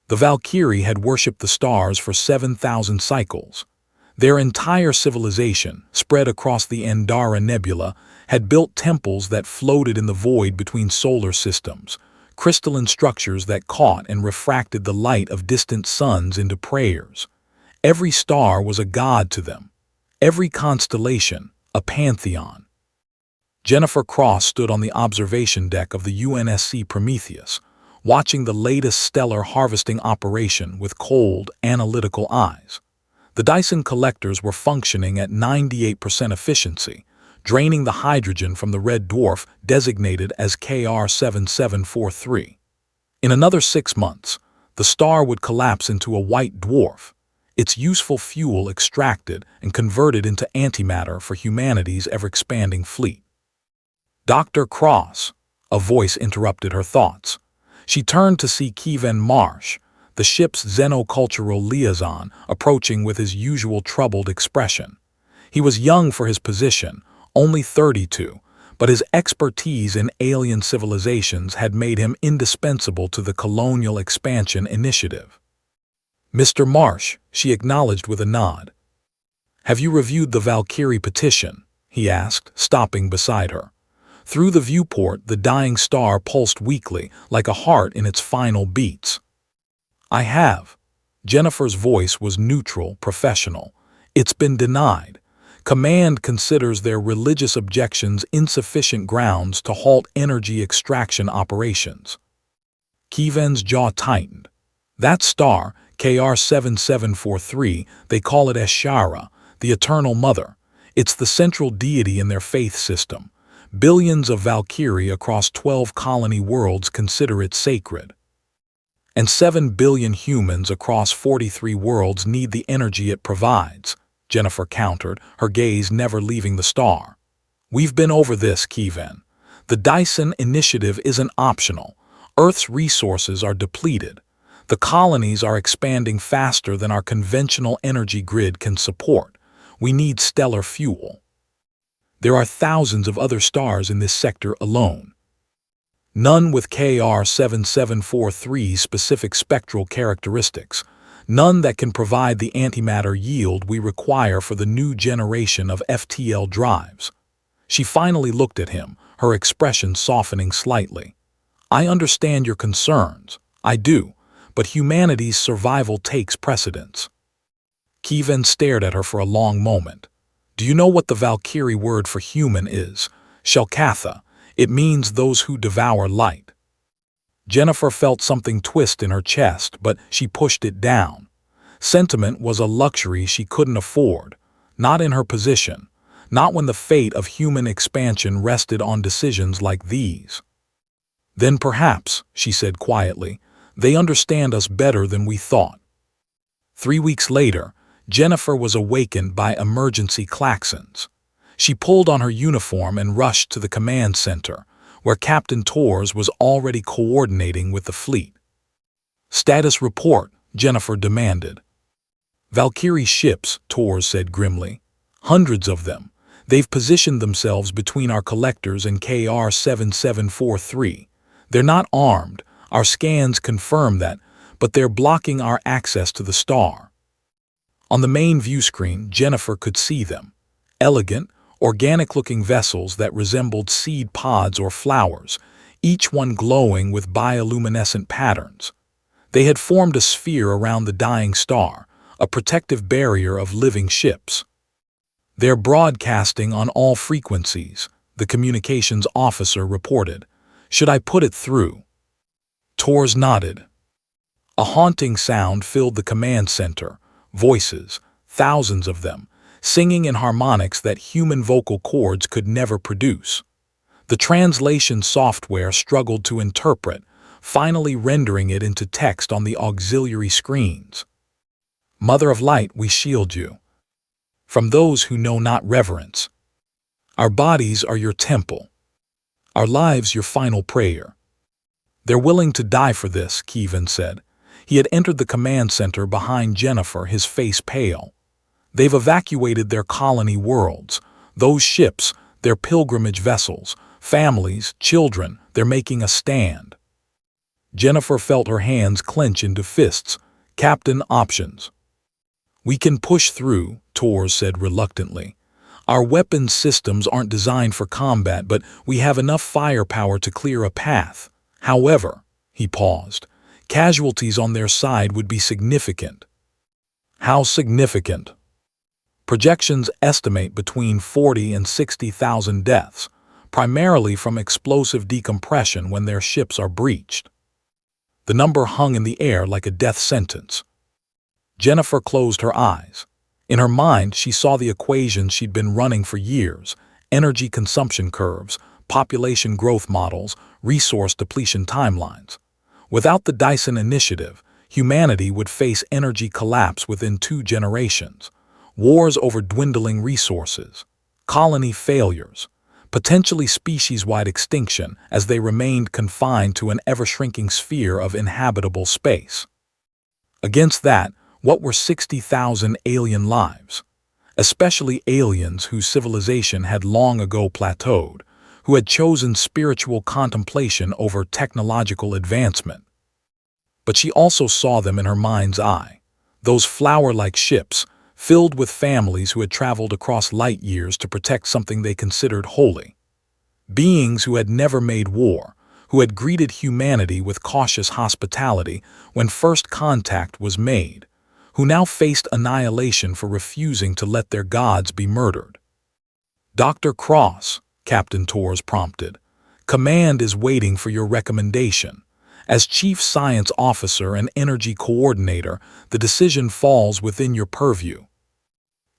The Valkyrie had worshipped the stars for 7,000 cycles. Their entire civilization, spread across the Andara Nebula, had built temples that floated in the void between solar systems, crystalline structures that caught and refracted the light of distant suns into prayers. Every star was a god to them. Every constellation, a pantheon. Jennifer Cross stood on the observation deck of the UNSC Prometheus, watching the latest stellar harvesting operation with cold, analytical eyes. The Dyson collectors were functioning at 98% efficiency, draining the hydrogen from the red dwarf designated as KR7743. In another 6 months, the star would collapse into a white dwarf, its useful fuel extracted and converted into antimatter for humanity's ever-expanding fleet. Dr. Cross, a voice interrupted her thoughts. She turned to see Kevin Marsh, the ship's xenocultural liaison, approaching with his usual troubled expression. He was young for his position, only 32, but his expertise in alien civilizations had made him indispensable to the colonial expansion initiative. "Mr. Marsh," she acknowledged with a nod. "Have you reviewed the Valkyrie petition?" he asked, stopping beside her. Through the viewport, the dying star pulsed weakly, like a heart in its final beats. "I have." Jennifer's voice was neutral, professional. "It's been denied. Command considers their religious objections insufficient grounds to halt energy extraction operations." Kevin's jaw tightened. "That star, KR7743, they call it Eshara, the Eternal Mother. It's the central deity in their faith system. Billions of Valkyrie across 12 colony worlds consider it sacred. And 7 billion humans across 43 worlds need the energy it provides," Jennifer countered, her gaze never leaving the star. "We've been over this, Kevin. The Dyson Initiative isn't optional. Earth's resources are depleted. The colonies are expanding faster than our conventional energy grid can support. We need stellar fuel. There are thousands of other stars in this sector alone. None with KR7743's specific spectral characteristics. None that can provide the antimatter yield we require for the new generation of FTL drives." She finally looked at him, her expression softening slightly. "I understand your concerns. I do. But humanity's survival takes precedence." Kevin stared at her for a long moment. "Do you know what the Valkyrie word for human is? Shelkatha. It means those who devour light." Jennifer felt something twist in her chest, but she pushed it down. Sentiment was a luxury she couldn't afford. Not in her position. Not when the fate of human expansion rested on decisions like these. "Then perhaps," she said quietly, "they understand us better than we thought." 3 weeks later, Jennifer was awakened by emergency klaxons. She pulled on her uniform and rushed to the command center, where Captain Torres was already coordinating with the fleet. "Status report," Jennifer demanded. "Valkyrie ships," Torres said grimly. "Hundreds of them. They've positioned themselves between our collectors and KR7743. They're not armed. Our scans confirm that, but they're blocking our access to the star." On the main view screen, Jennifer could see them. Elegant, organic-looking vessels that resembled seed pods or flowers, each one glowing with bioluminescent patterns. They had formed a sphere around the dying star, a protective barrier of living ships. "They're broadcasting on all frequencies," the communications officer reported. "Should I put it through?" Torres nodded. A haunting sound filled the command center. Voices, thousands of them, singing in harmonics that human vocal cords could never produce. The translation software struggled to interpret, finally rendering it into text on the auxiliary screens. "Mother of Light, we shield you from those who know not reverence. Our bodies are your temple. Our lives your final prayer." "They're willing to die for this," Kevin said. He had entered the command center behind Jennifer, his face pale. "They've evacuated their colony worlds. Those ships, their pilgrimage vessels, families, children, they're making a stand." Jennifer felt her hands clench into fists. Captain, options. We can push through, Torres said reluctantly. Our weapons systems aren't designed for combat, but we have enough firepower to clear a path. However, he paused, casualties on their side would be significant. How significant? Projections estimate between 40 and 60,000 deaths, primarily from explosive decompression when their ships are breached. The number hung in the air like a death sentence. Jennifer closed her eyes. In her mind, she saw the equations she'd been running for years: energy consumption curves, population growth models, resource depletion timelines. Without the Dyson Initiative, humanity would face energy collapse within 2 generations, wars over dwindling resources, colony failures, potentially species-wide extinction as they remained confined to an ever-shrinking sphere of inhabitable space. Against that, what were 60,000 alien lives? Especially aliens whose civilization had long ago plateaued, who had chosen spiritual contemplation over technological advancement. But she also saw them in her mind's eye, those flower-like ships, filled with families who had traveled across light years to protect something they considered holy. Beings who had never made war, who had greeted humanity with cautious hospitality when first contact was made, who now faced annihilation for refusing to let their gods be murdered. Dr. Cross, Captain Torres prompted, command is waiting for your recommendation. As Chief Science Officer and Energy Coordinator, the decision falls within your purview.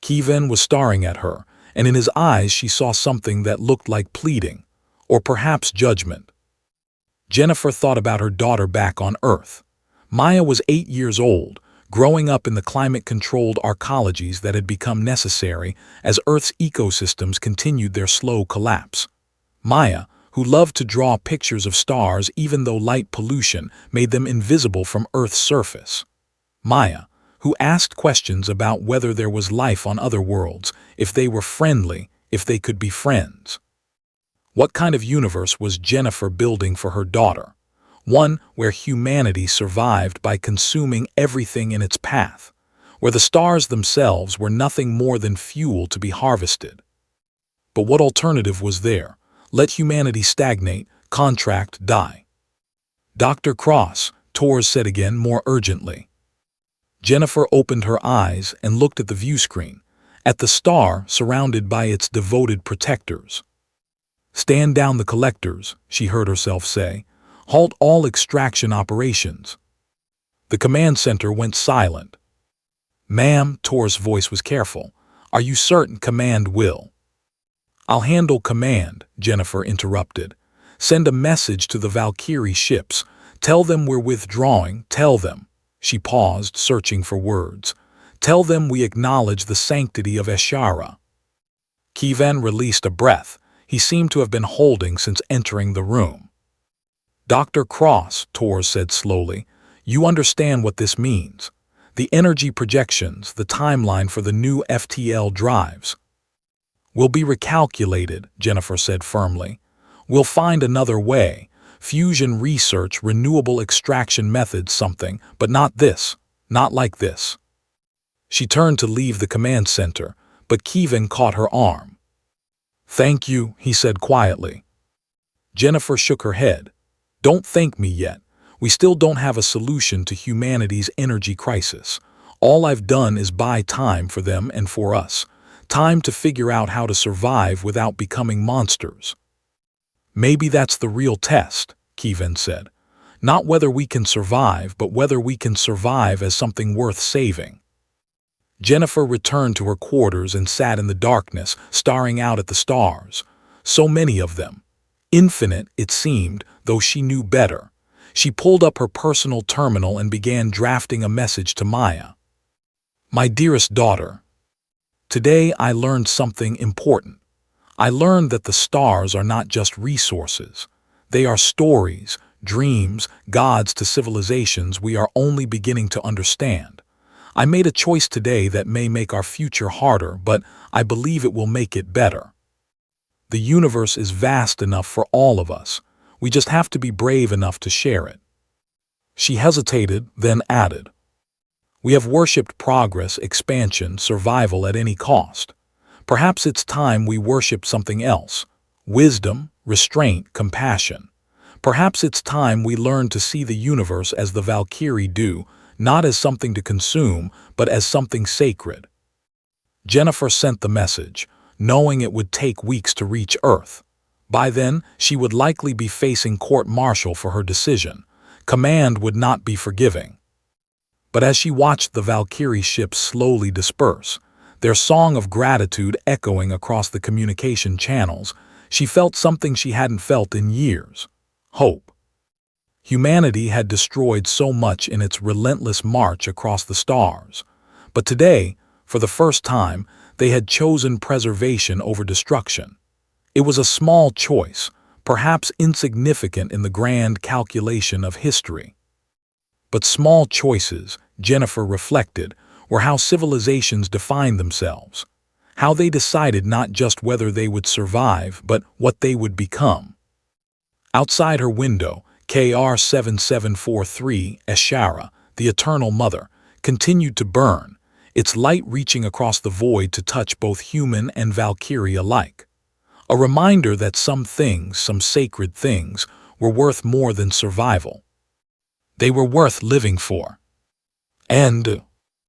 Kevin was staring at her, and in his eyes she saw something that looked like pleading, or perhaps judgment. Jennifer thought about her daughter back on Earth. Maya was 8 years old, growing up in the climate-controlled arcologies that had become necessary as Earth's ecosystems continued their slow collapse. Maya, who loved to draw pictures of stars even though light pollution made them invisible from Earth's surface. Maya, who asked questions about whether there was life on other worlds, if they were friendly, if they could be friends. What kind of universe was Jennifer building for her daughter? One where humanity survived by consuming everything in its path, where the stars themselves were nothing more than fuel to be harvested. But what alternative was there? Let humanity stagnate, contract, die. Dr. Cross, Torres said again more urgently. Jennifer opened her eyes and looked at the view screen, at the star surrounded by its devoted protectors. Stand down the collectors, she heard herself say. Halt all extraction operations. The command center went silent. Ma'am, Torres' voice was careful. Are you certain command will? I'll handle command, Jennifer interrupted. Send a message to the Valkyrie ships. Tell them we're withdrawing. Tell them. She paused, searching for words. Tell them we acknowledge the sanctity of Eshara. Kevin released a breath he seemed to have been holding since entering the room. Dr. Cross, Torres said slowly, you understand what this means. The energy projections, the timeline for the new FTL drives. Will be recalculated, Jennifer said firmly. We'll find another way. Fusion research, renewable extraction methods, something, but not this, not like this. She turned to leave the command center, but Kevin caught her arm. Thank you, he said quietly. Jennifer shook her head. Don't thank me yet. We still don't have a solution to humanity's energy crisis. All I've done is buy time for them and for us. Time to figure out how to survive without becoming monsters. Maybe that's the real test, Kevin said. Not whether we can survive, but whether we can survive as something worth saving. Jennifer returned to her quarters and sat in the darkness, staring out at the stars. So many of them. Infinite, it seemed, though she knew better. She pulled up her personal terminal and began drafting a message to Maya. My dearest daughter, today I learned something important. I learned that the stars are not just resources. They are stories, dreams, gods to civilizations we are only beginning to understand. I made a choice today that may make our future harder, but I believe it will make it better. The universe is vast enough for all of us. We just have to be brave enough to share it. She hesitated, then added, "We have worshipped progress, expansion, survival at any cost. Perhaps it's time we worship something else. Wisdom, restraint, compassion. Perhaps it's time we learn to see the universe as the Valkyrie do, not as something to consume, but as something sacred." Jennifer sent the message, knowing it would take weeks to reach Earth. By then, she would likely be facing court-martial for her decision. Command would not be forgiving. But as she watched the Valkyrie ships slowly disperse, their song of gratitude echoing across the communication channels, she felt something she hadn't felt in years: hope. Humanity had destroyed so much in its relentless march across the stars. But today, for the first time, they had chosen preservation over destruction. It was a small choice, perhaps insignificant in the grand calculation of history. But small choices, Jennifer reflected, were how civilizations defined themselves, how they decided not just whether they would survive, but what they would become. Outside her window, KR 7743, Eshara, the Eternal Mother, continued to burn, its light reaching across the void to touch both human and Valkyrie alike. A reminder that some things, some sacred things, were worth more than survival. They were worth living for. And